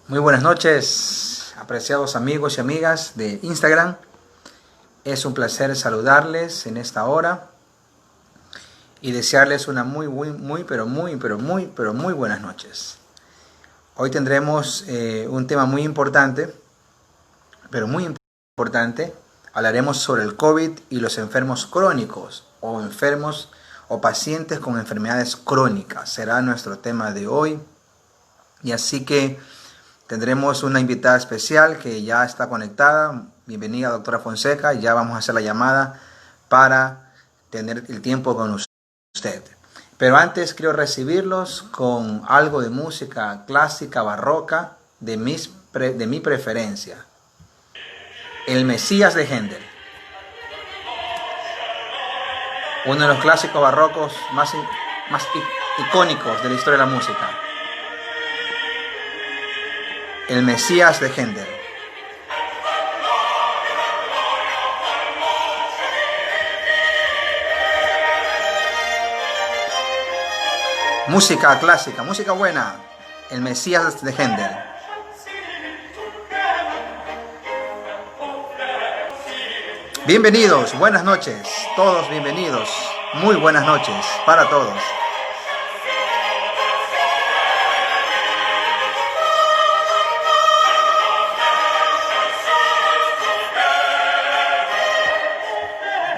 Muy buenas noches, apreciados amigos y amigas de Instagram. Es un placer saludarles en esta hora y desearles una muy buenas noches. Hoy tendremos un tema muy importante, Hablaremos sobre el COVID y los enfermos crónicos o pacientes con enfermedades crónicas. Será nuestro tema de hoy. Y así que tendremos una invitada especial que ya está conectada. Bienvenida, doctora Fonseca. Ya vamos a hacer la llamada para tener el tiempo con usted. Pero antes quiero recibirlos con algo de música clásica barroca de mi preferencia. El Mesías de Händel. Uno de los clásicos barrocos más icónicos de la historia de la música. El Mesías de Händel. Música clásica, música buena. El Mesías de Händel. Bienvenidos, buenas noches, todos bienvenidos. Muy buenas noches para todos.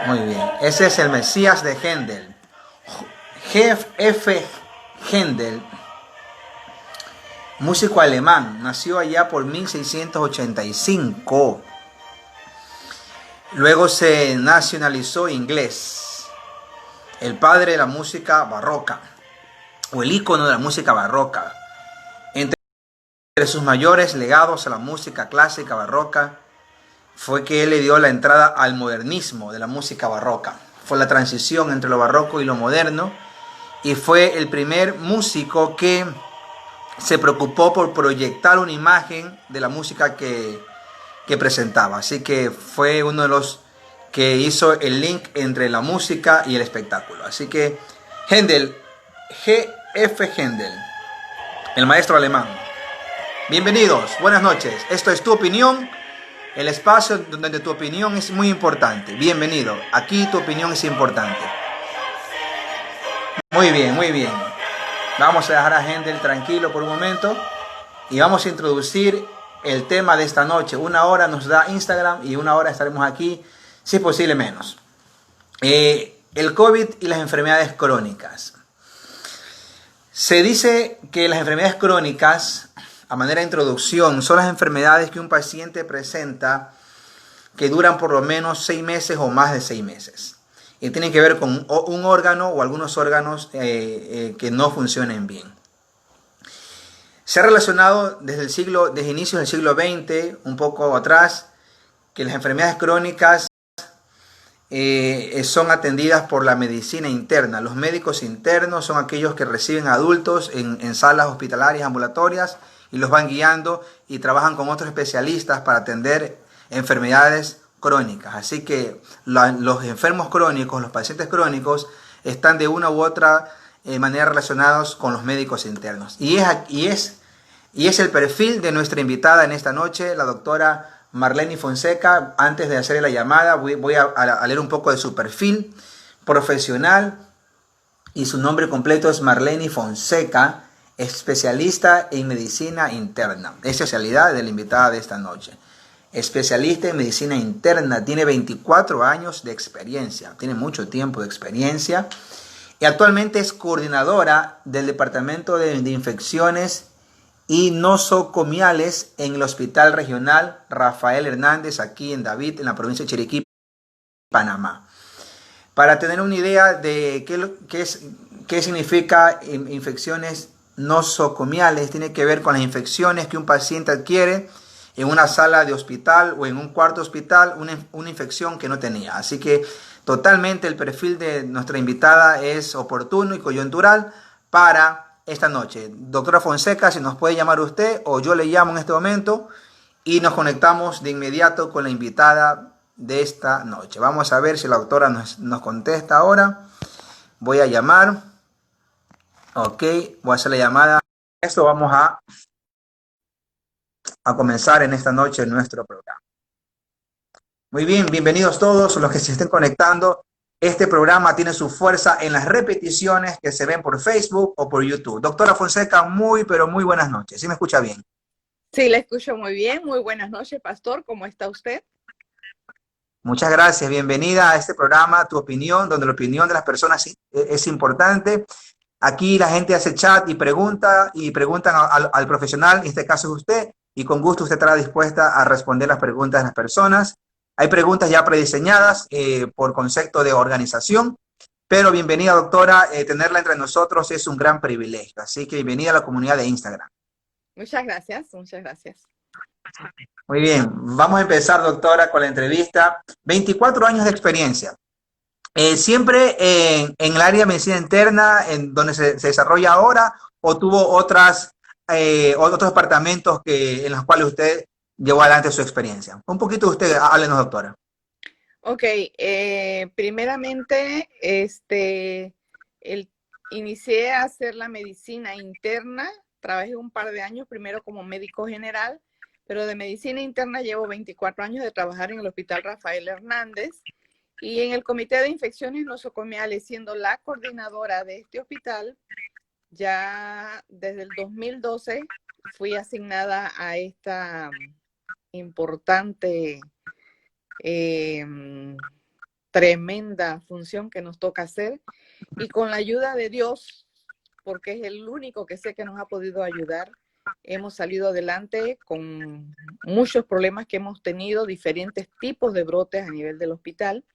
Muy bien, ese es el Mesías de Händel. G.F. Händel, músico alemán, nació allá por 1685. Luego se nacionalizó inglés. El padre de la música barroca, o el ícono de la música barroca. Entre sus mayores legados a la música clásica barroca fue que él le dio la entrada al modernismo de la música barroca. Fue la transición entre lo barroco y lo moderno, y fue el primer músico que se preocupó por proyectar una imagen de la música que presentaba. Así que fue uno de los que hizo el link entre la música y el espectáculo. Así que Händel, G.F. Händel, el maestro alemán. Bienvenidos, buenas noches. Esto es Tu Opinión, el espacio donde tu opinión es muy importante. Bienvenido, aquí tu opinión es importante. Muy bien, muy bien. Vamos a dejar a Händel tranquilo por un momento y vamos a introducir el tema de esta noche. 1 hora nos da Instagram y 1 hora estaremos aquí, si es posible menos. El COVID y las enfermedades crónicas. Se dice que las enfermedades crónicas, a manera de introducción, son las enfermedades que un paciente presenta que duran por lo menos 6 meses o más de 6 meses. Y tienen que ver con un órgano o algunos órganos que no funcionen bien. Se ha relacionado desde inicios del siglo XX, un poco atrás, que las enfermedades crónicas son atendidas por la medicina interna. Los médicos internos son aquellos que reciben adultos en salas hospitalarias, ambulatorias, y los van guiando y trabajan con otros especialistas para atender enfermedades crónicas. Así que los enfermos crónicos, los pacientes crónicos, están de una u otra manera relacionados con los médicos internos. Y es el perfil de nuestra invitada en esta noche, la doctora Marleny Fonseca. Antes de hacerle la llamada, voy a leer un poco de su perfil profesional. Y su nombre completo es Marleny Fonseca, especialista en medicina interna. Es especialidad de la invitada de esta noche. Especialista en medicina interna, tiene 24 años de experiencia, tiene mucho tiempo de experiencia. Y actualmente es coordinadora del Departamento de Infecciones y Nosocomiales en el Hospital Regional Rafael Hernández, aquí en David, en la provincia de Chiriquí, Panamá. Para tener una idea de qué significa infecciones nosocomiales, tiene que ver con las infecciones que un paciente adquiere en una sala de hospital o en un cuarto hospital, una infección que no tenía. Así que totalmente el perfil de nuestra invitada es oportuno y coyuntural para esta noche. Doctora Fonseca, si nos puede llamar usted o yo le llamo en este momento y nos conectamos de inmediato con la invitada de esta noche. Vamos a ver si la doctora nos contesta ahora. Voy a llamar. Ok, voy a hacer la llamada. Esto vamos a a comenzar en esta noche nuestro programa. Muy bien, bienvenidos todos los que se estén conectando. Este programa tiene su fuerza en las repeticiones que se ven por Facebook o por YouTube. Doctora Fonseca, muy, pero muy buenas noches. ¿Sí me escucha bien? Sí, la escucho muy bien. Muy buenas noches, pastor. ¿Cómo está usted? Muchas gracias. Bienvenida a este programa, Tu Opinión, donde la opinión de las personas es importante. Aquí la gente hace chat y preguntan al profesional, en este caso es usted, y con gusto usted estará dispuesta a responder las preguntas de las personas. Hay preguntas ya prediseñadas por concepto de organización, pero bienvenida, doctora. Tenerla entre nosotros es un gran privilegio. Así que bienvenida a la comunidad de Instagram. Muchas gracias, muchas gracias. Muy bien, vamos a empezar, doctora, con la entrevista. 24 años de experiencia. ¿Siempre en el área de medicina interna, en donde se desarrolla ahora, o tuvo otros departamentos en los cuales usted llevó adelante su experiencia? Un poquito usted, háblenos, doctora. Ok, primeramente, el, inicié a hacer la medicina interna. Trabajé un par de años, primero como médico general, pero de medicina interna llevo 24 años de trabajar en el Hospital Rafael Hernández. Y en el Comité de Infecciones nosocomiales, siendo la coordinadora de este hospital, ya desde el 2012 fui asignada a esta importante, eh, tremenda función que nos toca hacer. Y con la ayuda de Dios, porque es el único que sé que nos ha podido ayudar, hemos salido adelante con muchos problemas que hemos tenido, diferentes tipos de brotes a nivel del hospital.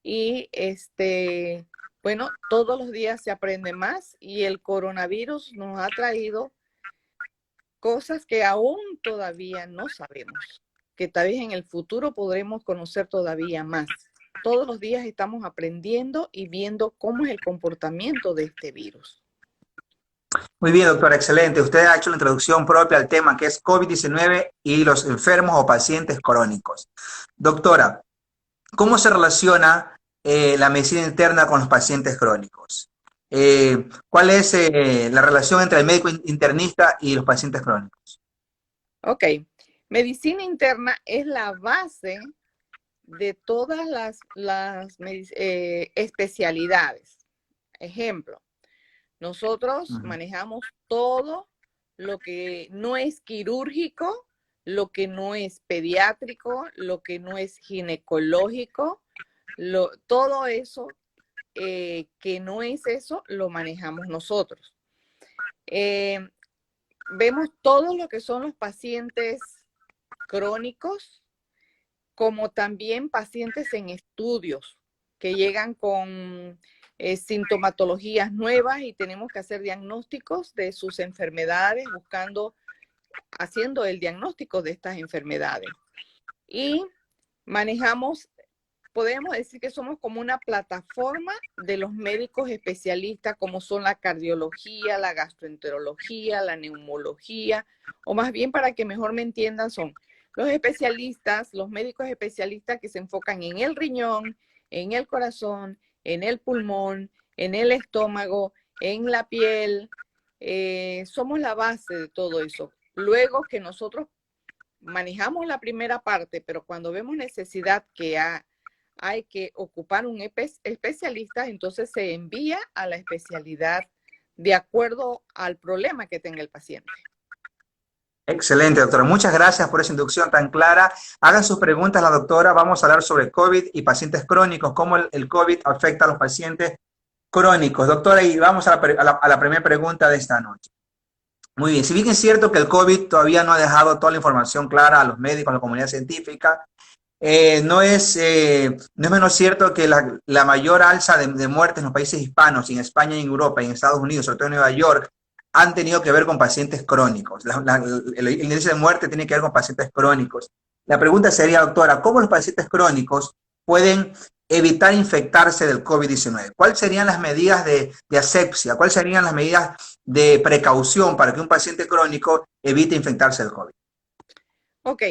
Y bueno, todos los días se aprende más y el coronavirus nos ha traído cosas que aún todavía no sabemos, que tal vez en el futuro podremos conocer todavía más. Todos los días estamos aprendiendo y viendo cómo es el comportamiento de este virus. Muy bien, doctora, excelente. Usted ha hecho la introducción propia al tema que es COVID-19 y los enfermos o pacientes crónicos. Doctora, ¿cómo se relaciona la medicina interna con los pacientes crónicos? ¿Cuál es la relación entre el médico internista y los pacientes crónicos? Ok, medicina interna es la base de todas las especialidades. Ejemplo, nosotros Ujú. manejamos todo lo que no es quirúrgico, lo que no es pediátrico, lo que no es ginecológico, todo eso que no es eso, lo manejamos nosotros. Eh, Vemos todo lo que son los pacientes crónicos, como también pacientes en estudios que llegan con sintomatologías nuevas y tenemos que hacer diagnósticos de sus enfermedades, haciendo el diagnóstico de estas enfermedades. Y manejamos, podemos decir que somos como una plataforma de los médicos especialistas, como son la cardiología, la gastroenterología, la neumología, o más bien para que mejor me entiendan, son los especialistas, los médicos especialistas que se enfocan en el riñón, en el corazón, en el pulmón, en el estómago, en la piel. Somos la base de todo eso. Luego que nosotros manejamos la primera parte, pero cuando vemos necesidad que hay que ocupar un especialista, entonces se envía a la especialidad de acuerdo al problema que tenga el paciente. Excelente, doctora. Muchas gracias por esa inducción tan clara. Hagan sus preguntas a la doctora. Vamos a hablar sobre COVID y pacientes crónicos, cómo el COVID afecta a los pacientes crónicos. Doctora, y vamos a la primera pregunta de esta noche. Muy bien, si bien es cierto que el COVID todavía no ha dejado toda la información clara a los médicos, a la comunidad científica, no es menos cierto que la mayor alza de muertes en los países hispanos, en España y en Europa y en Estados Unidos, sobre todo en Nueva York, han tenido que ver con pacientes crónicos. El índice de muerte tiene que ver con pacientes crónicos. La pregunta sería, doctora, ¿cómo los pacientes crónicos pueden evitar infectarse del COVID-19? ¿Cuáles serían las medidas de asepsia? ¿Cuáles serían las medidas de precaución para que un paciente crónico evite infectarse del COVID? Ok,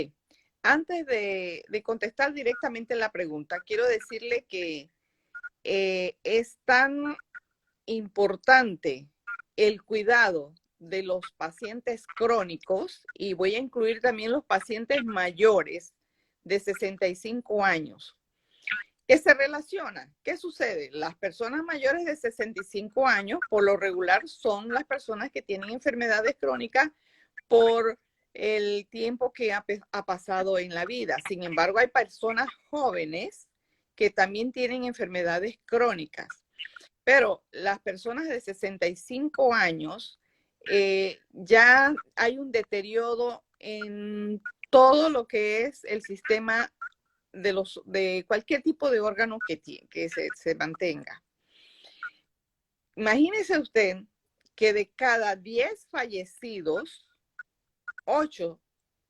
antes de contestar directamente la pregunta, quiero decirle que es tan importante el cuidado de los pacientes crónicos, y voy a incluir también los pacientes mayores de 65 años, que se relacionan. ¿Qué sucede? Las personas mayores de 65 años, por lo regular, son las personas que tienen enfermedades crónicas por el tiempo que ha pasado en la vida. Sin embargo, hay personas jóvenes que también tienen enfermedades crónicas. Pero las personas de 65 años, ya hay un deterioro en todo lo que es el sistema de cualquier tipo de órgano que se mantenga. Imagínese usted que de cada 10 fallecidos, 8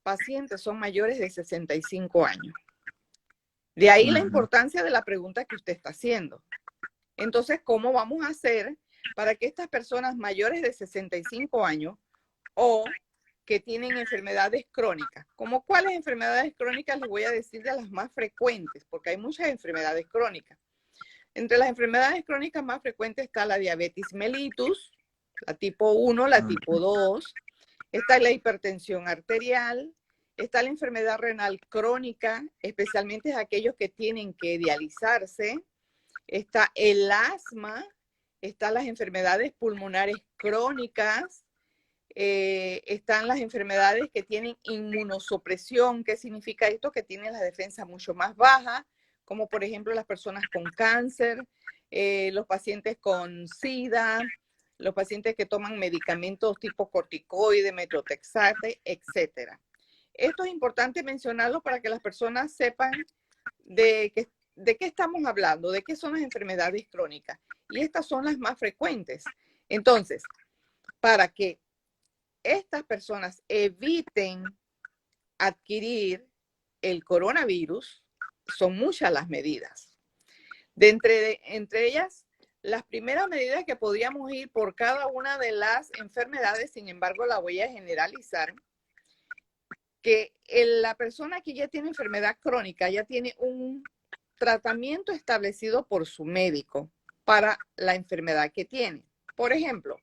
pacientes son mayores de 65 años. De ahí la importancia de la pregunta que usted está haciendo. Entonces, ¿cómo vamos a hacer para que estas personas mayores de 65 años o que tienen enfermedades crónicas, como cuáles enfermedades crónicas les voy a decir de las más frecuentes, porque hay muchas enfermedades crónicas? Entre las enfermedades crónicas más frecuentes está la diabetes mellitus, la tipo 1, la tipo 2, está la hipertensión arterial, está la enfermedad renal crónica, especialmente aquellos que tienen que dializarse, está el asma, están las enfermedades pulmonares crónicas, están las enfermedades que tienen inmunosupresión. ¿Qué significa esto? Que tienen la defensa mucho más baja, como por ejemplo las personas con cáncer, los pacientes con SIDA, los pacientes que toman medicamentos tipo corticoide, metotrexate, etc. Esto es importante mencionarlo para que las personas sepan de qué estamos hablando, de qué son las enfermedades crónicas. Y estas son las más frecuentes. Entonces, para que estas personas eviten adquirir el coronavirus, son muchas las medidas. Entre ellas, las primeras medidas que podríamos ir por cada una de las enfermedades, sin embargo, la voy a generalizar, que la persona que ya tiene enfermedad crónica ya tiene un tratamiento establecido por su médico para la enfermedad que tiene. Por ejemplo,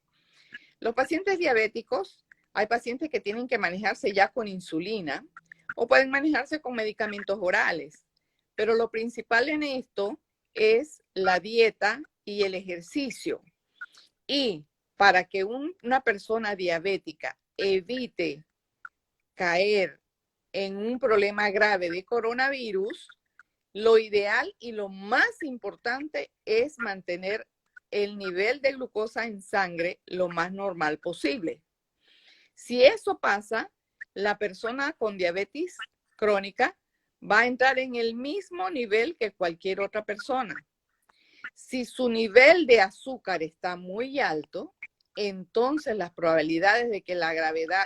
los pacientes diabéticos, hay pacientes que tienen que manejarse ya con insulina o pueden manejarse con medicamentos orales, pero lo principal en esto es la dieta y el ejercicio. Y para que una persona diabética evite caer en un problema grave de coronavirus, lo ideal y lo más importante es mantener el nivel de glucosa en sangre lo más normal posible. Si eso pasa, la persona con diabetes crónica va a entrar en el mismo nivel que cualquier otra persona. Si su nivel de azúcar está muy alto, entonces las probabilidades de que la gravedad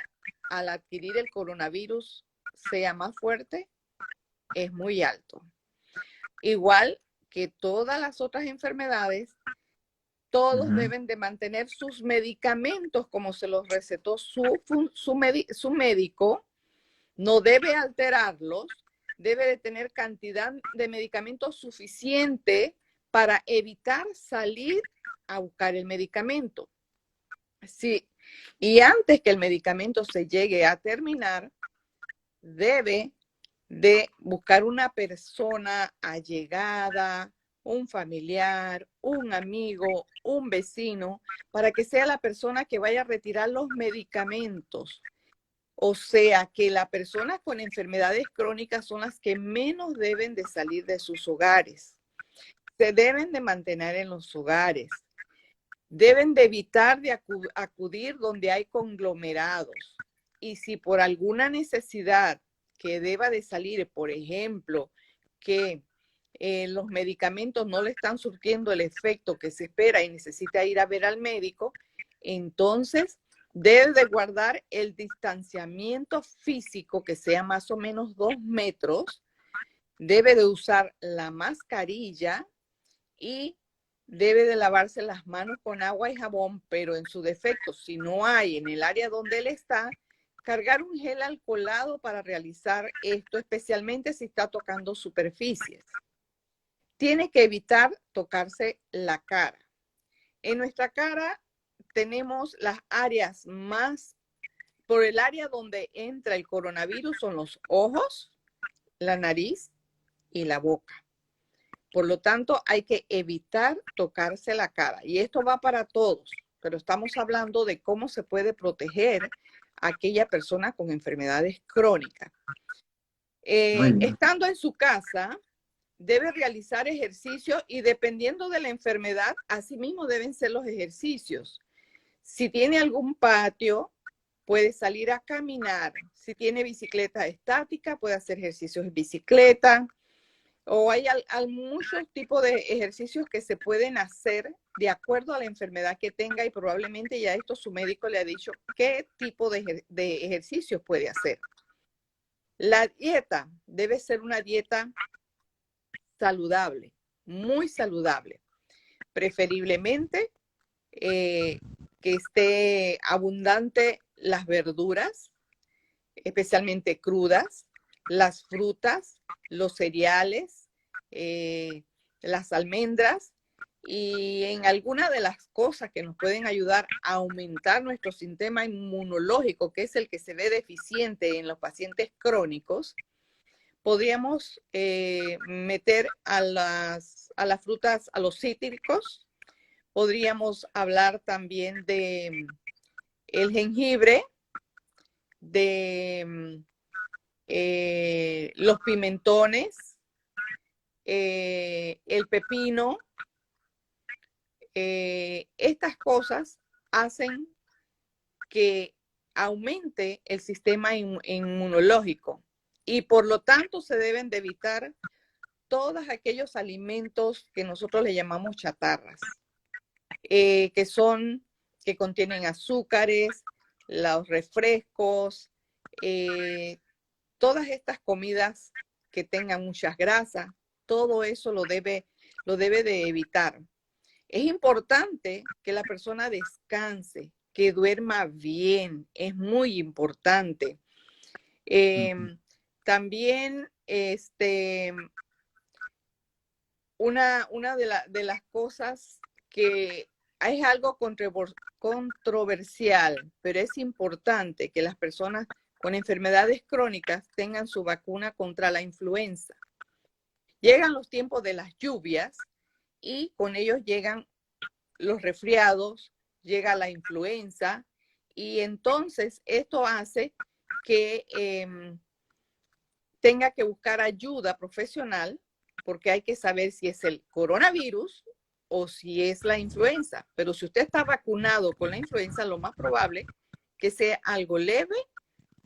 al adquirir el coronavirus sea más fuerte es muy alto. Igual que todas las otras enfermedades, todos deben de mantener sus medicamentos como se los recetó su médico, no debe alterarlos, debe de tener cantidad de medicamentos suficiente para evitar salir a buscar el medicamento. Sí, y antes que el medicamento se llegue a terminar, debe de buscar una persona allegada, un familiar, un amigo, un vecino, para que sea la persona que vaya a retirar los medicamentos. O sea, que las personas con enfermedades crónicas son las que menos deben de salir de sus hogares. Se deben de mantener en los hogares. Deben de evitar de acudir donde hay conglomerados. Y si por alguna necesidad que deba de salir, por ejemplo, que los medicamentos no le están surtiendo el efecto que se espera y necesita ir a ver al médico, entonces debe de guardar el distanciamiento físico que sea más o menos 2 metros, debe de usar la mascarilla y debe de lavarse las manos con agua y jabón, pero en su defecto, si no hay en el área donde él está, cargar un gel alcoholado para realizar esto, especialmente si está tocando superficies. Tiene que evitar tocarse la cara. En nuestra cara tenemos las áreas más, por el área donde entra el coronavirus son los ojos, la nariz y la boca. Por lo tanto, hay que evitar tocarse la cara. Y esto va para todos, pero estamos hablando de cómo se puede proteger a aquella persona con enfermedades crónicas. Estando en su casa, debe realizar ejercicios y dependiendo de la enfermedad, así mismo deben ser los ejercicios. Si tiene algún patio, puede salir a caminar. Si tiene bicicleta estática, puede hacer ejercicios en bicicleta. O hay muchos tipos de ejercicios que se pueden hacer de acuerdo a la enfermedad que tenga y probablemente ya esto su médico le ha dicho qué tipo de ejercicios puede hacer. La dieta debe ser una dieta saludable, muy saludable. Preferiblemente que esté abundante las verduras, especialmente crudas, las frutas, los cereales, las almendras y en alguna de las cosas que nos pueden ayudar a aumentar nuestro sistema inmunológico, que es el que se ve deficiente en los pacientes crónicos, podríamos meter a las frutas, a los cítricos. Podríamos hablar también de el jengibre, de los pimentones, el pepino. Estas cosas hacen que aumente el sistema inmunológico y por lo tanto se deben de evitar todos aquellos alimentos que nosotros le llamamos chatarras, que contienen azúcares, los refrescos, todas estas comidas que tengan muchas grasas, todo eso lo debe de evitar. Es importante que la persona descanse, que duerma bien, es muy importante. También una de las cosas que es algo controversial, pero es importante que las personas con enfermedades crónicas tengan su vacuna contra la influenza. Llegan los tiempos de las lluvias y con ellos llegan los resfriados, llega la influenza y entonces esto hace que tenga que buscar ayuda profesional porque hay que saber si es el coronavirus o si es la influenza. Pero si usted está vacunado con la influenza, lo más probable que sea algo leve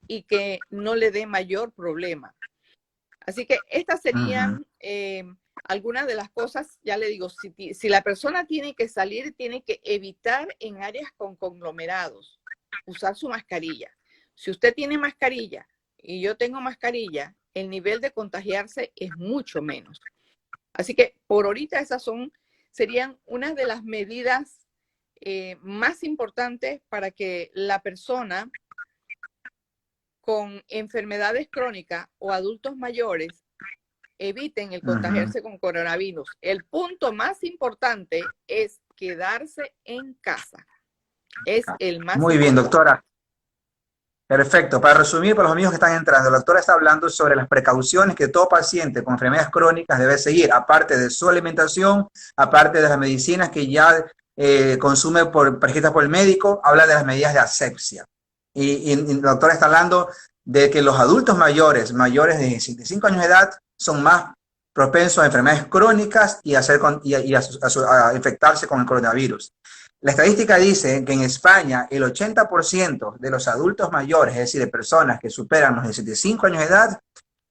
y que no le dé mayor problema. Así que estas serían algunas de las cosas, ya le digo, si la persona tiene que salir, tiene que evitar en áreas con conglomerados, usar su mascarilla. Si usted tiene mascarilla y yo tengo mascarilla, el nivel de contagiarse es mucho menos. Así que por ahorita esas serían unas de las medidas más importantes para que la persona con enfermedades crónicas o adultos mayores eviten el contagiarse con coronavirus. El punto más importante es quedarse en casa. Es el más Muy bien, doctora. Perfecto. Para resumir, para los amigos que están entrando, la doctora está hablando sobre las precauciones que todo paciente con enfermedades crónicas debe seguir, aparte de su alimentación, aparte de las medicinas que ya consume prescritas por el médico, habla de las medidas de asepsia. Y la doctora está hablando de que los adultos mayores de 65 años de edad son más propensos a enfermedades crónicas y a infectarse con el coronavirus. La estadística dice que en España el 80% de los adultos mayores, es decir, de personas que superan los 65 años de edad,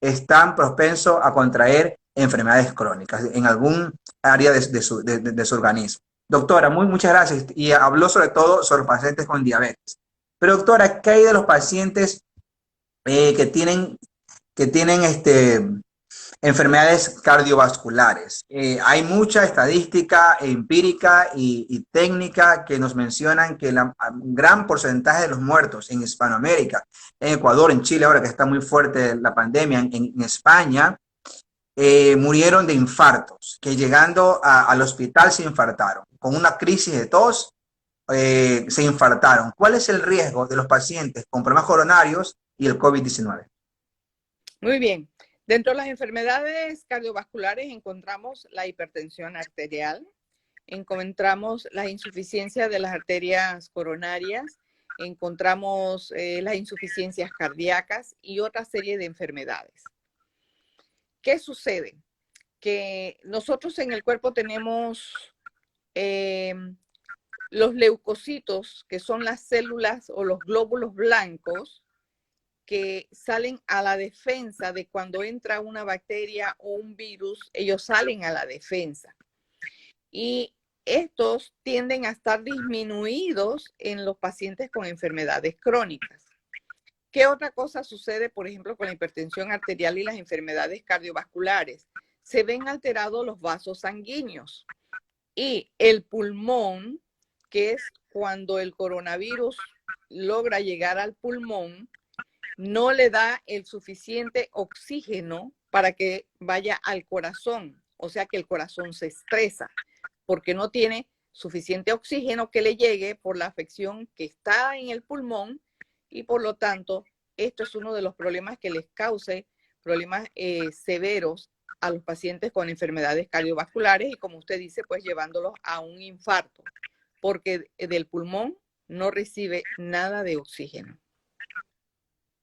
están propensos a contraer enfermedades crónicas en algún área de su organismo. Doctora, muchas gracias. Y habló sobre todo sobre los pacientes con diabetes. Pero doctora, ¿qué hay de los pacientes que tienen enfermedades cardiovasculares? Hay mucha estadística empírica y técnica que nos mencionan que un gran porcentaje de los muertos en Hispanoamérica, en Ecuador, en Chile, ahora que está muy fuerte la pandemia, en España, murieron de infartos, que llegando al hospital se infartaron, con una crisis de tos se infartaron. ¿Cuál es el riesgo de los pacientes con problemas coronarios y el COVID-19? Muy bien. Dentro de las enfermedades cardiovasculares encontramos la hipertensión arterial, encontramos la insuficiencia de las arterias coronarias, encontramos las insuficiencias cardíacas y otra serie de enfermedades. ¿Qué sucede? Que nosotros en el cuerpo tenemos los leucocitos, que son las células o los glóbulos blancos que salen a la defensa de cuando entra una bacteria o un virus, ellos salen a la defensa. Y estos tienden a estar disminuidos en los pacientes con enfermedades crónicas. ¿Qué otra cosa sucede, por ejemplo, con la hipertensión arterial y las enfermedades cardiovasculares? Se ven alterados los vasos sanguíneos y el pulmón, que es cuando el coronavirus logra llegar al pulmón, no le da el suficiente oxígeno para que vaya al corazón. O sea que el corazón se estresa porque no tiene suficiente oxígeno que le llegue por la afección que está en el pulmón y por lo tanto esto es uno de los problemas que les cause problemas severos a los pacientes con enfermedades cardiovasculares y como usted dice, pues llevándolos a un infarto porque del pulmón no recibe nada de oxígeno.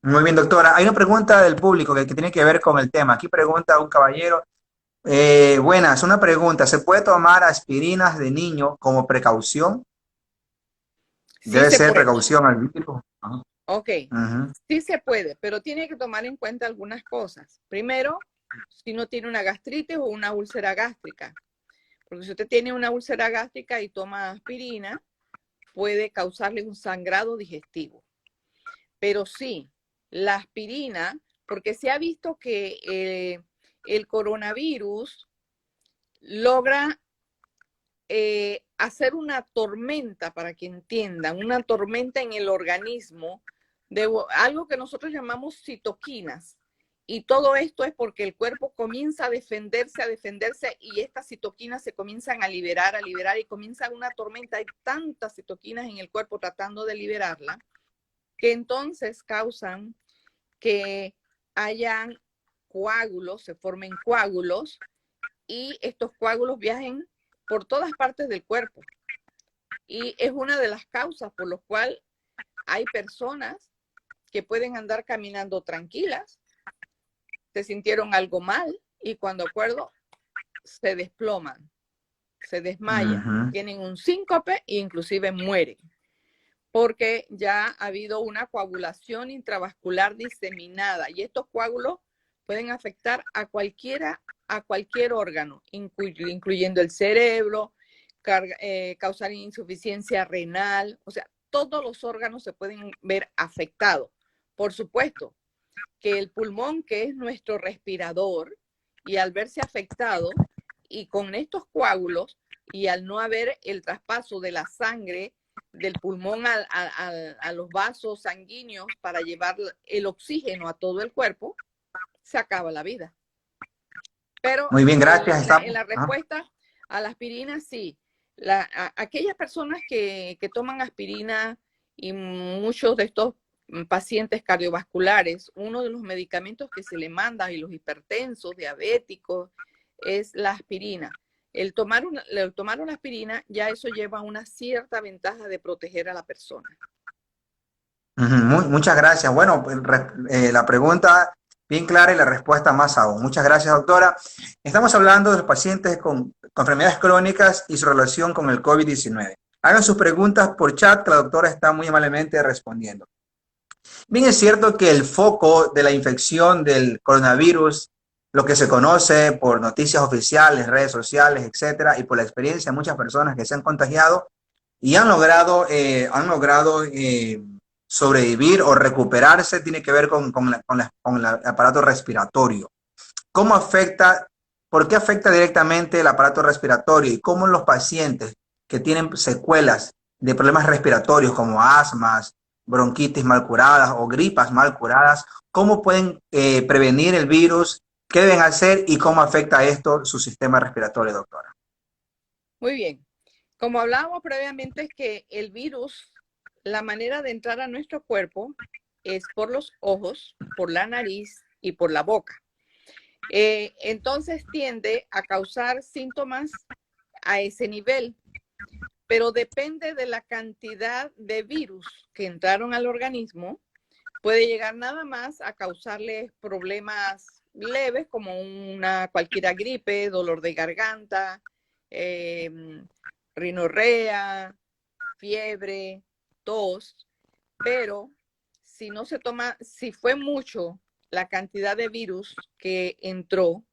Muy bien, doctora. Hay una pregunta del público que tiene que ver con el tema. Aquí pregunta un caballero. Buenas, una pregunta. ¿Se puede tomar aspirinas de niño como precaución? Sí Debe se ser puede. precaución al virus. Ajá. Ok, Ujú. sí se puede, pero tiene que tomar en cuenta algunas cosas. Primero, si no tiene una gastritis o una úlcera gástrica. Porque si usted tiene una úlcera gástrica y toma aspirina, puede causarle un sangrado digestivo. Pero sí, la aspirina, porque se ha visto que el coronavirus logra hacer una tormenta, para que entiendan, una tormenta en el organismo de algo que nosotros llamamos citoquinas. Y todo esto es porque el cuerpo comienza a defenderse y estas citoquinas se comienzan a liberar y comienza una tormenta. Hay tantas citoquinas en el cuerpo tratando de liberarla que entonces causan que hayan coágulos, se formen coágulos y estos coágulos viajen por todas partes del cuerpo. Y es una de las causas por las cuales hay personas que pueden andar caminando tranquilas, se sintieron algo mal y cuando acuerdo se desploman, se desmayan, Ujú. tienen un síncope e inclusive mueren, porque ya ha habido una coagulación intravascular diseminada y estos coágulos pueden afectar a cualquier órgano, incluyendo el cerebro, causar insuficiencia renal, o sea, todos los órganos se pueden ver afectados. Por supuesto que el pulmón, que es nuestro respirador, y al verse afectado y con estos coágulos y al no haber el traspaso de la sangre del pulmón a los vasos sanguíneos para llevar el oxígeno a todo el cuerpo, se acaba la vida. Pero Muy bien, gracias. en la respuesta a la aspirina, sí. Aquellas personas que toman aspirina y muchos de estos pacientes cardiovasculares, uno de los medicamentos que se le manda y los hipertensos, diabéticos, es la aspirina. El tomar una aspirina, ya eso lleva una cierta ventaja de proteger a la persona. Muchas gracias. Bueno, la pregunta bien clara y la respuesta más aún. Muchas gracias, doctora. Estamos hablando de los pacientes con enfermedades crónicas y su relación con el COVID-19. Hagan sus preguntas por chat, que la doctora está muy amablemente respondiendo. Bien, es cierto que el foco de la infección del coronavirus, lo que se conoce por noticias oficiales, redes sociales, etcétera, y por la experiencia de muchas personas que se han contagiado y han logrado sobrevivir o recuperarse, tiene que ver con el aparato respiratorio. ¿Cómo afecta, por qué afecta directamente el aparato respiratorio y cómo los pacientes que tienen secuelas de problemas respiratorios como asmas, bronquitis mal curadas o gripas mal curadas, cómo pueden prevenir el virus, qué deben hacer y cómo afecta esto su sistema respiratorio, doctora? Muy bien. Como hablábamos previamente, es que el virus, la manera de entrar a nuestro cuerpo es por los ojos, por la nariz y por la boca. Entonces tiende a causar síntomas a ese nivel, pero depende de la cantidad de virus que entraron al organismo. Puede llegar nada más a causarles problemas leves como cualquier gripe, dolor de garganta, rinorrea, fiebre, tos, pero si no se toma, si fue mucho la cantidad de virus que entró,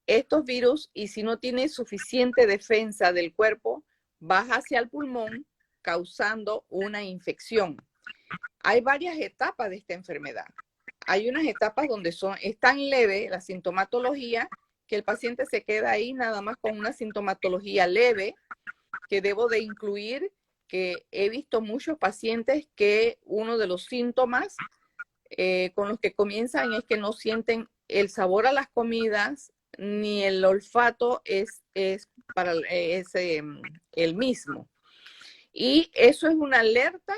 estos virus, y si no tiene suficiente defensa del cuerpo, baja hacia el pulmón causando una infección. Hay varias etapas de esta enfermedad. Hay unas etapas donde es tan leve la sintomatología que el paciente se queda ahí nada más con una sintomatología leve, que debo de incluir que he visto muchos pacientes que uno de los síntomas con los que comienzan es que no sienten el sabor a las comidas ni el olfato es el mismo. Y eso es una alerta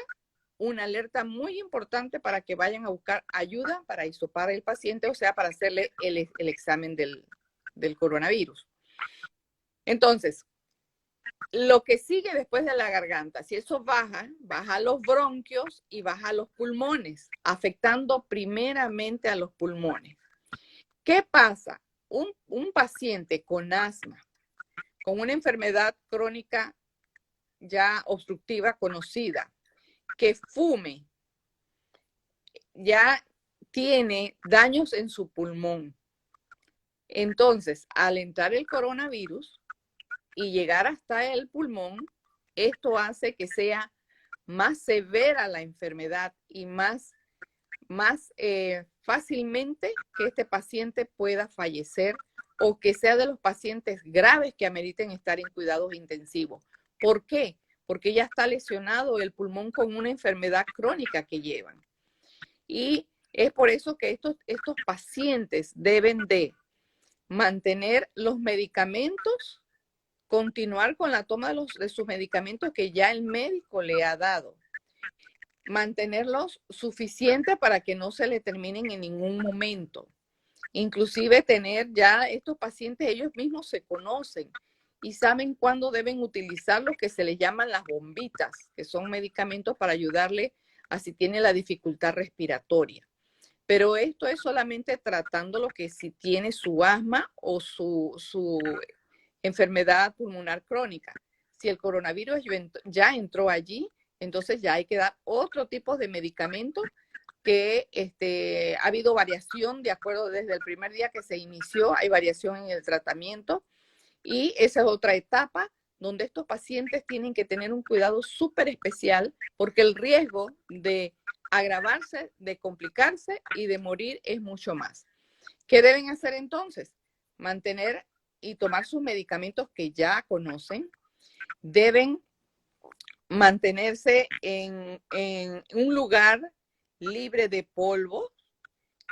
muy importante para que vayan a buscar ayuda para hisopar al paciente, o sea, para hacerle el examen del coronavirus. Entonces, lo que sigue después de la garganta, si eso baja los bronquios y baja los pulmones, afectando primeramente a los pulmones. ¿Qué pasa? Un paciente con asma, con una enfermedad crónica ya obstructiva conocida, que fume, ya tiene daños en su pulmón. Entonces, al entrar el coronavirus y llegar hasta el pulmón, esto hace que sea más severa la enfermedad y más fácilmente que este paciente pueda fallecer o que sea de los pacientes graves que ameriten estar en cuidados intensivos. ¿Por qué? Porque ya está lesionado el pulmón con una enfermedad crónica que llevan. Y es por eso que estos pacientes deben de mantener los medicamentos, continuar con la toma de sus medicamentos que ya el médico le ha dado, mantenerlos suficientes para que no se le terminen en ningún momento. Inclusive tener ya estos pacientes, ellos mismos se conocen y saben cuándo deben utilizar lo que se les llaman las bombitas, que son medicamentos para ayudarle a si tiene la dificultad respiratoria. Pero esto es solamente tratando lo que si tiene su asma o su enfermedad pulmonar crónica. Si el coronavirus ya entró allí, entonces ya hay que dar otro tipo de medicamentos que ha habido variación de acuerdo desde el primer día que se inició, hay variación en el tratamiento y esa es otra etapa donde estos pacientes tienen que tener un cuidado súper especial porque el riesgo de agravarse, de complicarse y de morir es mucho más. ¿Qué deben hacer entonces? Mantener y tomar sus medicamentos que ya conocen. Deben mantenerse en un lugar libre de polvo,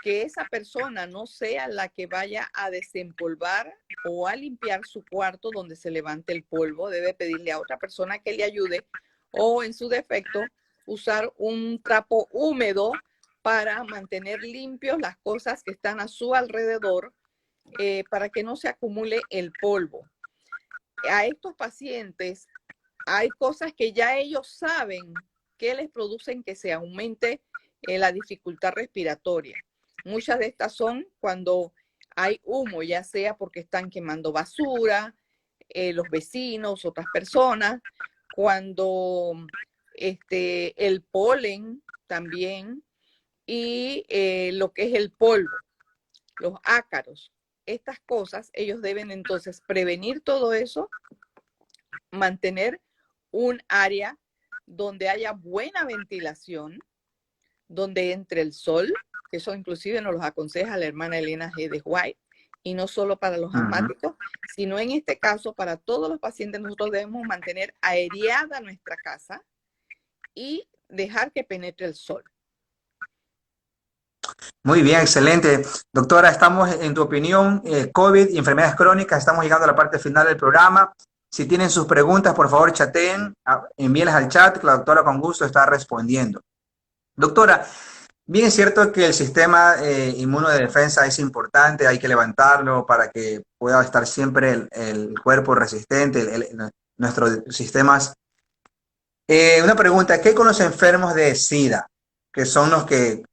que esa persona no sea la que vaya a desempolvar o a limpiar su cuarto donde se levante el polvo. Debe pedirle a otra persona que le ayude o en su defecto usar un trapo húmedo para mantener limpios las cosas que están a su alrededor para que no se acumule el polvo. A estos pacientes hay cosas que ya ellos saben que les producen que se aumente la dificultad respiratoria. Muchas de estas son cuando hay humo, ya sea porque están quemando basura, los vecinos, otras personas, cuando el polen también y lo que es el polvo, los ácaros. Estas cosas, ellos deben entonces prevenir todo eso, mantener un área donde haya buena ventilación, donde entre el sol, que eso inclusive nos los aconseja la hermana Elena G. de White, y no solo para los asmáticos, sino en este caso para todos los pacientes nosotros debemos mantener aireada nuestra casa y dejar que penetre el sol. Muy bien, excelente. Doctora, estamos en tu opinión, COVID y enfermedades crónicas, estamos llegando a la parte final del programa. Si tienen sus preguntas, por favor, chateen, envíenlas al chat, que la doctora con gusto está respondiendo. Doctora, bien es cierto que el sistema inmuno de defensa es importante, hay que levantarlo para que pueda estar siempre el cuerpo resistente, nuestros sistemas. Una pregunta, ¿qué con los enfermos de SIDA, que son los que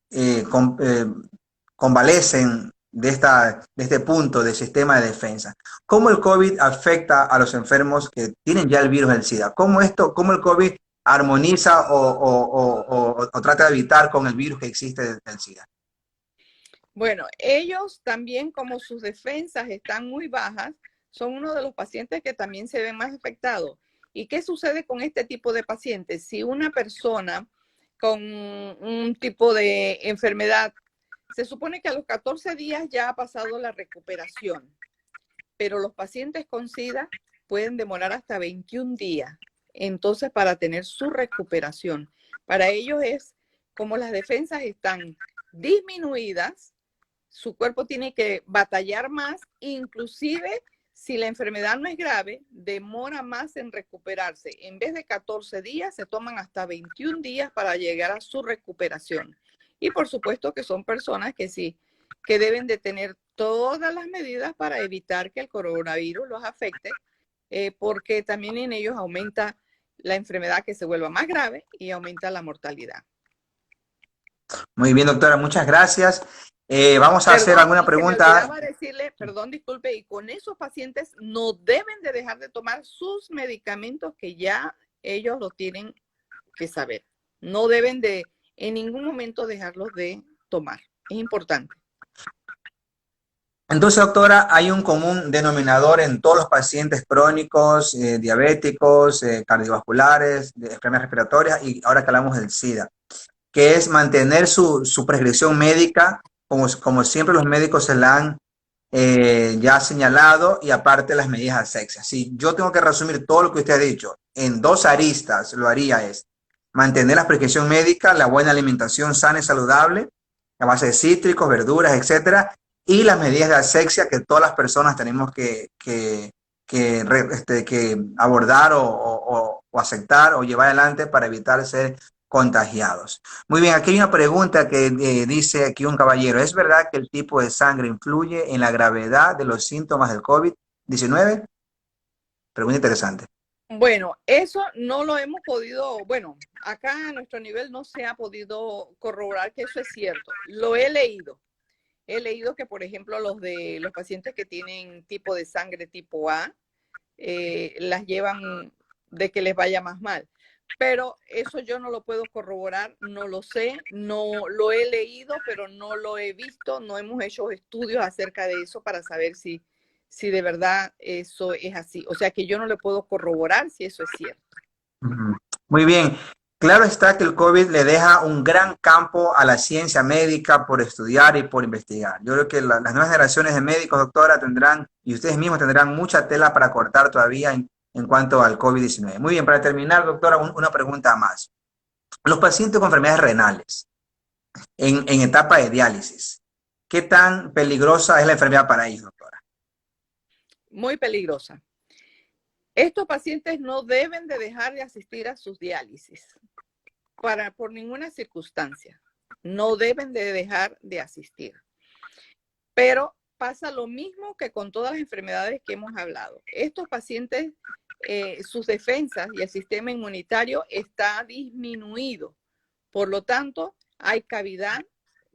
convalecen de este punto del sistema de defensa? ¿Cómo el COVID afecta a los enfermos que tienen ya el virus del SIDA? ¿Cómo el COVID armoniza o trata de evitar con el virus que existe del SIDA? Bueno, ellos también, como sus defensas están muy bajas, son uno de los pacientes que también se ven más afectados. ¿Y qué sucede con este tipo de pacientes? Si una persona con un tipo de enfermedad, se supone que a los 14 días ya ha pasado la recuperación, pero los pacientes con SIDA pueden demorar hasta 21 días, entonces, para tener su recuperación. Para ellos es como las defensas están disminuidas, su cuerpo tiene que batallar más, inclusive si la enfermedad no es grave, demora más en recuperarse. En vez de 14 días, se toman hasta 21 días para llegar a su recuperación. Y por supuesto que son personas que sí, que deben de tener todas las medidas para evitar que el coronavirus los afecte, porque también en ellos aumenta la enfermedad, que se vuelva más grave, y aumenta la mortalidad. Muy bien, doctora, muchas gracias. Vamos a hacer Perdón, alguna y se me pregunta. olvidaba decirle, perdón, disculpe, y con esos pacientes no deben de dejar de tomar sus medicamentos, que ya ellos lo tienen que saber. No deben de en ningún momento dejarlos de tomar. Es importante. Entonces, doctora, hay un común denominador en todos los pacientes crónicos, diabéticos, cardiovasculares, de enfermedades respiratorias y ahora que hablamos del SIDA, que es mantener su prescripción médica, como siempre los médicos se la han ya señalado, y aparte las medidas asepsia. Si yo tengo que resumir todo lo que usted ha dicho en dos aristas, lo haría es mantener la prescripción médica, la buena alimentación sana y saludable, a base de cítricos, verduras, etcétera, y las medidas de asepsia que todas las personas tenemos que abordar o aceptar o llevar adelante para evitar ser contagiados. Muy bien, aquí hay una pregunta que dice aquí un caballero: ¿es verdad que el tipo de sangre influye en la gravedad de los síntomas del COVID-19? Pregunta interesante. Bueno, eso no lo hemos podido, bueno, acá a nuestro nivel no se ha podido corroborar que eso es cierto. Lo he leído. He leído que, por ejemplo, los pacientes que tienen tipo de sangre tipo A, las llevan de que les vaya más mal. Pero eso yo no lo puedo corroborar, no lo sé, no lo he leído, pero no lo he visto, no hemos hecho estudios acerca de eso para saber si de verdad eso es así. O sea que yo no le puedo corroborar si eso es cierto. Muy bien. Claro está que el COVID le deja un gran campo a la ciencia médica por estudiar y por investigar. Yo creo que las nuevas generaciones de médicos, doctora, tendrán, y ustedes mismos tendrán mucha tela para cortar todavía en cuanto al COVID-19. Muy bien, para terminar, doctora, una pregunta más. Los pacientes con enfermedades renales en etapa de diálisis, ¿qué tan peligrosa es la enfermedad para ellos, doctora? Muy peligrosa. Estos pacientes no deben de dejar de asistir a sus diálisis por ninguna circunstancia. No deben de dejar de asistir. Pero pasa lo mismo que con todas las enfermedades que hemos hablado. Estos pacientes, sus defensas y el sistema inmunitario está disminuido. Por lo tanto, hay cavidad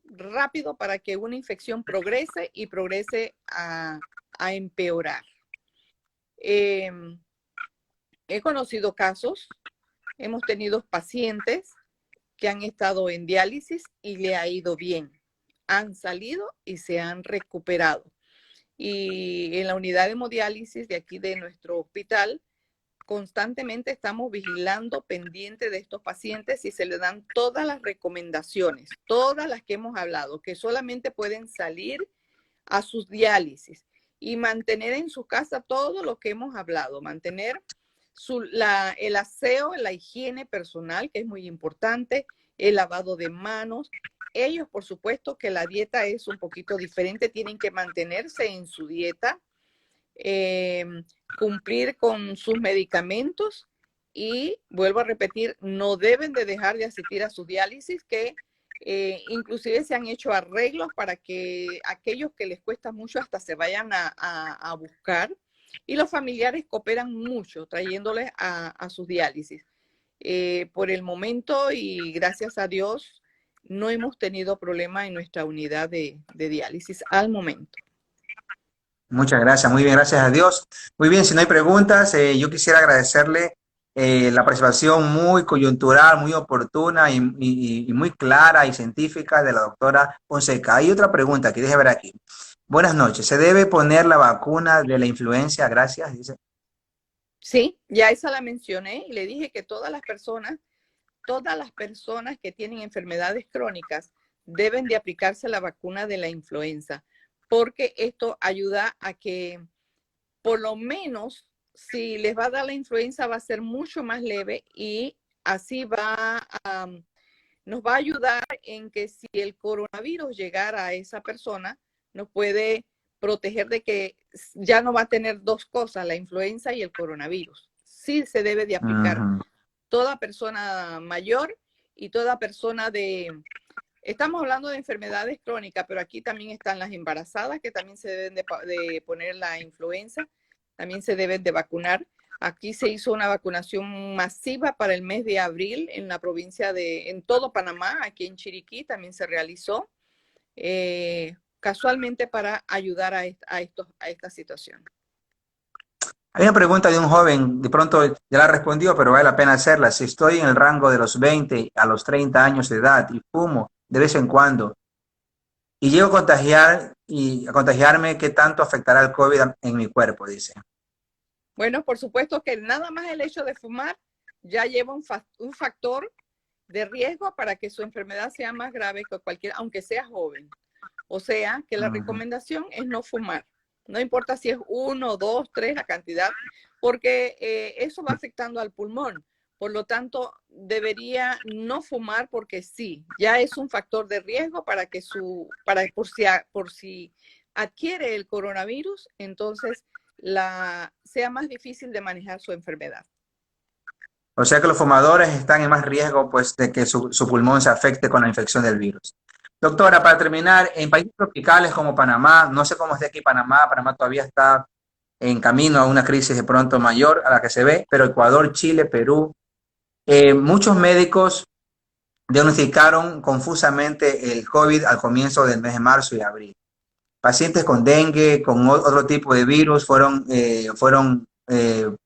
rápido para que una infección progrese y progrese a empeorar. He conocido casos, hemos tenido pacientes que han estado en diálisis y le ha ido bien. Han salido y se han recuperado. Y en la unidad de hemodiálisis de aquí de nuestro hospital, constantemente estamos vigilando, pendiente de estos pacientes, y se les dan todas las recomendaciones, todas las que hemos hablado, que solamente pueden salir a sus diálisis y mantener en su casa todo lo que hemos hablado, mantener el aseo, la higiene personal, que es muy importante, el lavado de manos. Ellos, por supuesto, que la dieta es un poquito diferente, tienen que mantenerse en su dieta, eh, cumplir con sus medicamentos y, vuelvo a repetir, no deben de dejar de asistir a su diálisis, que inclusive se han hecho arreglos para que aquellos que les cuesta mucho hasta se vayan a buscar, y los familiares cooperan mucho trayéndoles a sus diálisis. Por el momento, y gracias a Dios, no hemos tenido problema en nuestra unidad de diálisis al momento. Muchas gracias, muy bien, gracias a Dios. Muy bien, si no hay preguntas, yo quisiera agradecerle la participación muy coyuntural, muy oportuna y muy clara y científica de la doctora Fonseca. Hay otra pregunta que deje ver aquí. Buenas noches, ¿se debe poner la vacuna de la influencia? Gracias, dice. Sí, ya esa la mencioné y le dije que todas las personas que tienen enfermedades crónicas deben de aplicarse la vacuna de la influenza, porque esto ayuda a que, por lo menos, si les va a dar la influenza, va a ser mucho más leve, y así nos va a ayudar en que si el coronavirus llegara a esa persona, nos puede proteger de que ya no va a tener dos cosas, la influenza y el coronavirus. Sí se debe de aplicar. Toda persona mayor y toda persona estamos hablando de enfermedades crónicas, pero aquí también están las embarazadas, que también se deben de poner la influenza, también se deben de vacunar. Aquí se hizo una vacunación masiva para el mes de abril en la provincia en todo Panamá, aquí en Chiriquí también se realizó, casualmente para ayudar a esta situación. Hay una pregunta de un joven, de pronto ya la respondió, pero vale la pena hacerla. Si estoy en el rango de los 20 a los 30 años de edad y fumo de vez en cuando y llego a contagiarme, ¿qué tanto afectará el COVID en mi cuerpo? Dice. Bueno, por supuesto que nada más el hecho de fumar ya lleva un factor de riesgo para que su enfermedad sea más grave que cualquiera, aunque sea joven. O sea, que la recomendación es no fumar. No importa si es 1, 2, 3 la cantidad, porque eso va afectando al pulmón. Por lo tanto, debería no fumar, porque sí, ya es un factor de riesgo para que por si adquiere el coronavirus, entonces sea más difícil de manejar su enfermedad. O sea que los fumadores están en más riesgo, pues, de que su pulmón se afecte con la infección del virus. Doctora, para terminar, en países tropicales como Panamá, no sé cómo esté aquí Panamá todavía está en camino a una crisis de pronto mayor a la que se ve, pero Ecuador, Chile, Perú, muchos médicos diagnosticaron confusamente el COVID al comienzo del mes de marzo y abril. Pacientes con dengue, con otro tipo de virus, fueron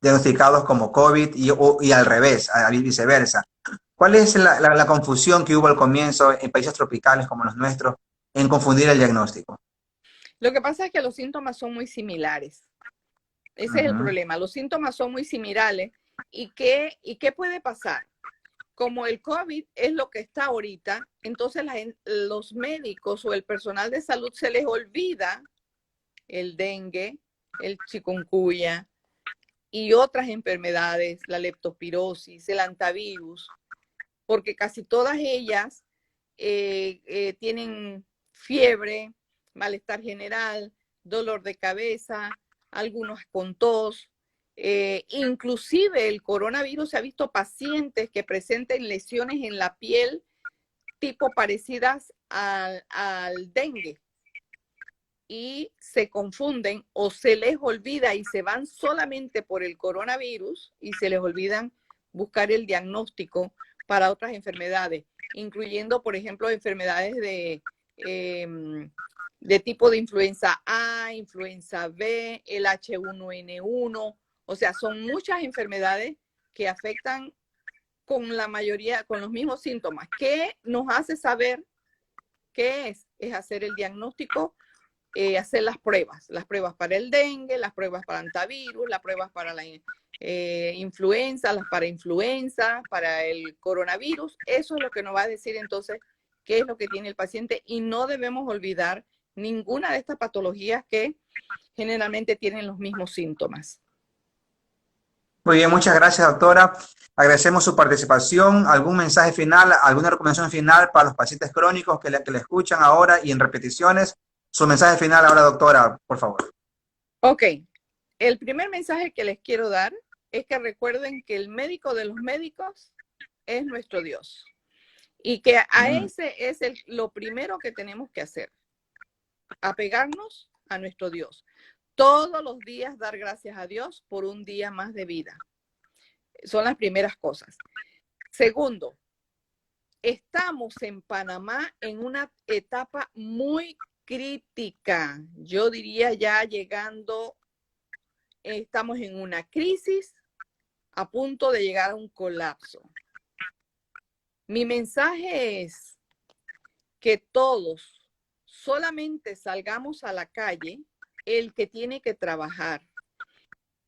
diagnosticados como COVID y al revés, viceversa. ¿Cuál es la confusión que hubo al comienzo en países tropicales como los nuestros en confundir el diagnóstico? Lo que pasa es que los síntomas son muy similares. Ese es el problema. Los síntomas son muy similares. ¿Y qué puede pasar? Como el COVID es lo que está ahorita, entonces los médicos o el personal de salud se les olvida el dengue, el chikungunya y otras enfermedades, la leptospirosis, el hantavirus, porque casi todas ellas tienen fiebre, malestar general, dolor de cabeza, algunos con tos. Inclusive el coronavirus, se ha visto pacientes que presenten lesiones en la piel tipo parecidas al dengue, y se confunden o se les olvida y se van solamente por el coronavirus y se les olvidan buscar el diagnóstico para otras enfermedades, incluyendo, por ejemplo, enfermedades de tipo de influenza A, influenza B, el H1N1. O sea, son muchas enfermedades que afectan con la mayoría, con los mismos síntomas. ¿Qué nos hace saber qué es? Es hacer el diagnóstico, hacer las pruebas para el dengue, las pruebas para hantavirus, las pruebas para la influenza, las para influenza, para el coronavirus. Eso es lo que nos va a decir entonces qué es lo que tiene el paciente, y no debemos olvidar ninguna de estas patologías que generalmente tienen los mismos síntomas. Muy bien, muchas gracias, doctora. Agradecemos su participación. ¿Algún mensaje final, alguna recomendación final para los pacientes crónicos que le escuchan ahora y en repeticiones? Su mensaje final ahora, doctora, por favor. Ok. el primer mensaje que les quiero dar es que recuerden que el médico de los médicos es nuestro Dios. Y que a ese es lo primero que tenemos que hacer. Apegarnos a nuestro Dios. Todos los días dar gracias a Dios por un día más de vida. Son las primeras cosas. Segundo, estamos en Panamá en una etapa muy crítica. Yo diría ya llegando, estamos en una crisis a punto de llegar a un colapso. Mi mensaje es que todos solamente salgamos a la calle el que tiene que trabajar.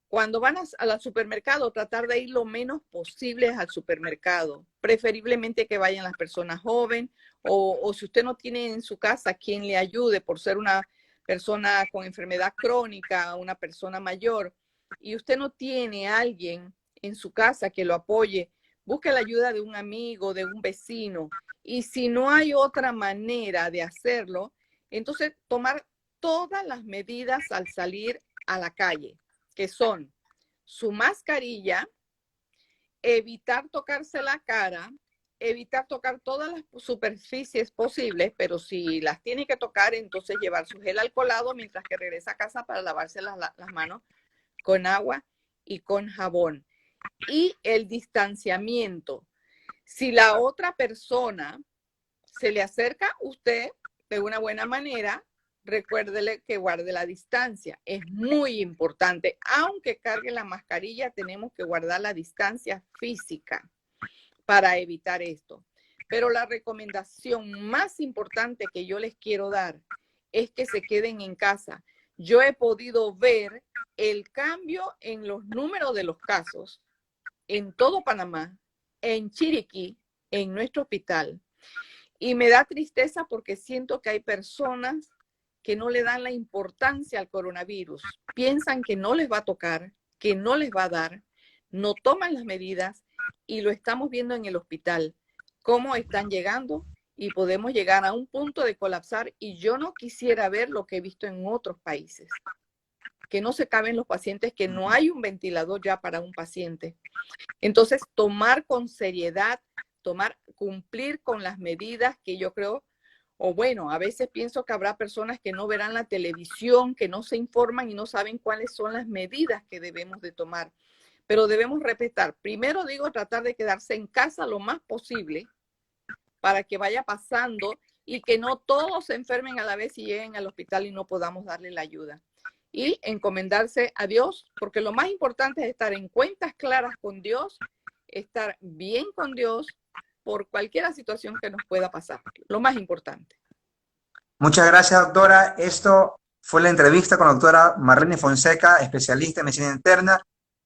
Cuando van al supermercado, tratar de ir lo menos posible al supermercado. Preferiblemente que vayan las personas jóvenes o si usted no tiene en su casa quien le ayude por ser una persona con enfermedad crónica, una persona mayor, y usted no tiene a alguien en su casa que lo apoye, busque la ayuda de un amigo, de un vecino. Y si no hay otra manera de hacerlo, entonces tomar todas las medidas al salir a la calle, que son su mascarilla, evitar tocarse la cara, evitar tocar todas las superficies posibles, pero si las tiene que tocar, entonces llevar su gel alcoholado mientras que regresa a casa para lavarse las manos con agua y con jabón. Y el distanciamiento. Si la otra persona se le acerca a usted de una buena manera, recuérdele que guarde la distancia. Es muy importante. Aunque cargue la mascarilla, tenemos que guardar la distancia física para evitar esto. Pero la recomendación más importante que yo les quiero dar es que se queden en casa. Yo he podido ver el cambio en los números de los casos en todo Panamá, en Chiriquí, en nuestro hospital. Y me da tristeza porque siento que hay personas que no le dan la importancia al coronavirus. Piensan que no les va a tocar, que no les va a dar, no toman las medidas y lo estamos viendo en el hospital, cómo están llegando y podemos llegar a un punto de colapsar y yo no quisiera ver lo que he visto en otros países. Que no se caben los pacientes, que no hay un ventilador ya para un paciente. Entonces, tomar con seriedad, cumplir con las medidas que yo creo, o bueno, a veces pienso que habrá personas que no verán la televisión, que no se informan y no saben cuáles son las medidas que debemos de tomar. Pero debemos respetar. Primero digo, tratar de quedarse en casa lo más posible para que vaya pasando y que no todos se enfermen a la vez y lleguen al hospital y no podamos darle la ayuda. Y encomendarse a Dios, porque lo más importante es estar en cuentas claras con Dios, estar bien con Dios por cualquier situación que nos pueda pasar. Lo más importante. Muchas gracias, doctora. Esto fue la entrevista con la doctora Marlene Fonseca, especialista en medicina interna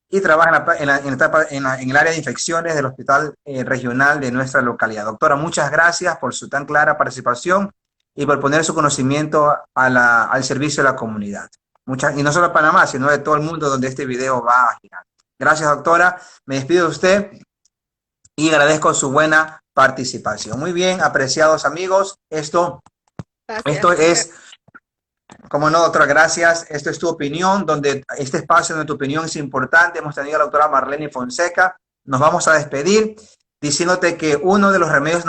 y trabaja en el área de infecciones del Hospital Regional de nuestra localidad. Doctora, muchas gracias por su tan clara participación y por poner su conocimiento al servicio de la comunidad. Y no solo de Panamá, sino de todo el mundo donde este video va a girar. Gracias, doctora. Me despido de usted y agradezco su buena participación. Muy bien, apreciados amigos. Esto es, como no, doctora, gracias. Esto es tu opinión, donde este espacio donde tu opinión es importante. Hemos tenido a la doctora Marlene Fonseca. Nos vamos a despedir diciéndote que uno de los remedios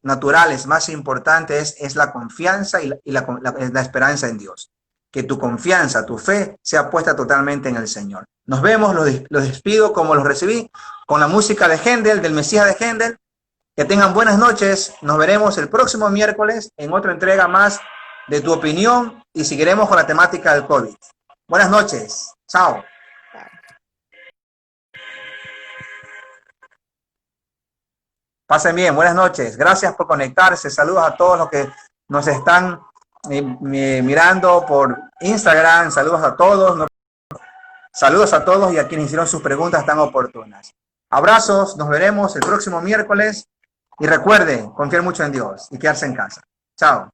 naturales más importantes es la confianza y la esperanza en Dios. Que tu confianza, tu fe, sea puesta totalmente en el Señor. Nos vemos, los despido como los recibí, con la música de Händel, del Mesías de Händel. Que tengan buenas noches. Nos veremos el próximo miércoles en otra entrega más de tu opinión y seguiremos con la temática del COVID. Buenas noches. Chao. Pasen bien. Buenas noches. Gracias por conectarse. Saludos a todos los que nos están mirando por Instagram. Saludos a todos. Saludos a todos y a quienes hicieron sus preguntas tan oportunas. Abrazos. Nos veremos el próximo miércoles. Y recuerde, confiar mucho en Dios y quedarse en casa. Chao.